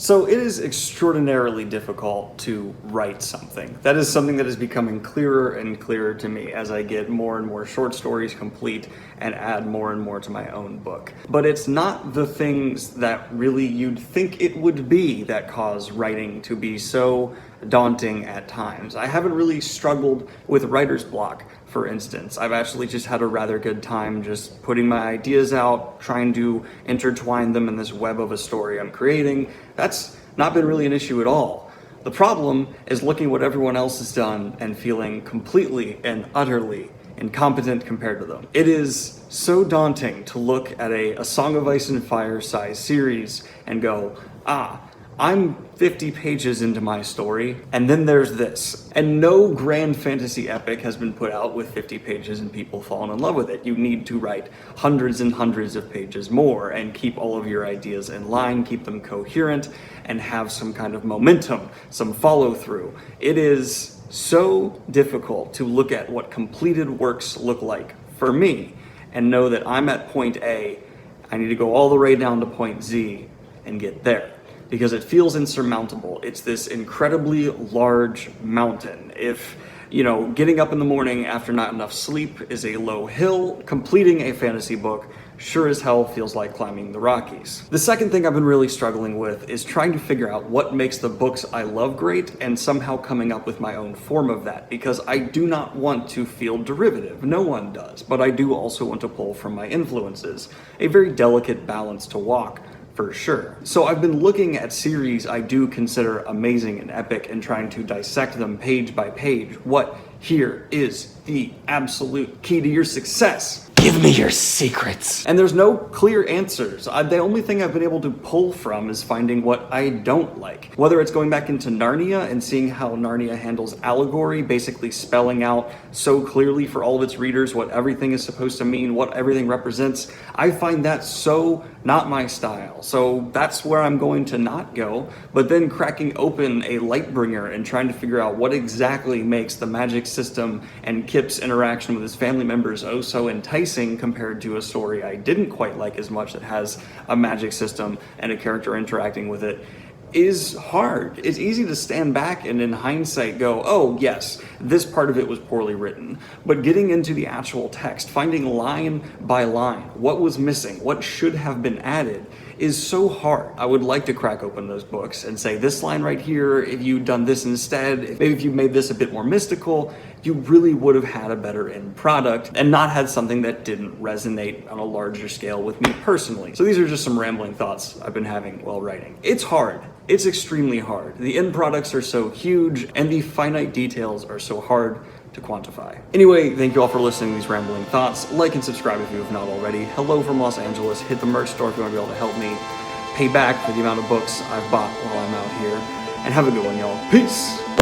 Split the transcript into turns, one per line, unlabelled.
So it is extraordinarily difficult to write something. That is something that is becoming clearer and clearer to me as I get more and more short stories complete and add more and more to my own book. But it's not the things that really you'd think it would be that cause writing to be so daunting at times. I haven't really struggled with writer's block, for instance. I've actually just had a rather good time just putting my ideas out, trying to intertwine them in this web of a story I'm creating. That's not been really an issue at all. The problem is looking at what everyone else has done and feeling completely and utterly incompetent compared to them. It is so daunting to look at a Song of Ice and Fire size series and go, I'm 50 pages into my story, and then there's this. And no grand fantasy epic has been put out with 50 pages and people falling in love with it. You need to write hundreds and hundreds of pages more and keep all of your ideas in line, keep them coherent, and have some kind of momentum, some follow through. It is so difficult to look at what completed works look like for me and know that I'm at point A, I need to go all the way down to point Z and get there, because it feels insurmountable. It's this incredibly large mountain. If, getting up in the morning after not enough sleep is a low hill, completing a fantasy book sure as hell feels like climbing the Rockies. The second thing I've been really struggling with is trying to figure out what makes the books I love great and somehow coming up with my own form of that, because I do not want to feel derivative. No one does, but I do also want to pull from my influences. A very delicate balance to walk, for sure. So I've been looking at series I do consider amazing and epic and trying to dissect them page by page. What here is the absolute key to your success?
Give me your secrets.
And there's no clear answers. The only thing I've been able to pull from is finding what I don't like. Whether it's going back into Narnia and seeing how Narnia handles allegory, basically spelling out so clearly for all of its readers what everything is supposed to mean, what everything represents. I find that so not my style. So that's where I'm going to not go. But then cracking open a Lightbringer and trying to figure out what exactly makes the magic system and Kip's interaction with his family members oh so enticing compared to a story I didn't quite like as much that has a magic system and a character interacting with it is hard. It's easy to stand back and in hindsight go, oh yes, this part of it was poorly written. But getting into the actual text, finding line by line what was missing, what should have been added, is so hard. I would like to crack open those books and say, this line right here, if you'd done this instead, maybe if you made this a bit more mystical, you really would have had a better end product and not had something that didn't resonate on a larger scale with me personally. So these are just some rambling thoughts I've been having while writing. It's hard. It's extremely hard. The end products are so huge and the finite details are so hard to quantify. Anyway, thank you all for listening to these rambling thoughts. Like and subscribe if you have not already. Hello from Los Angeles. Hit the merch store if you want to be able to help me pay back for the amount of books I've bought while I'm out here. And have a good one, y'all. Peace!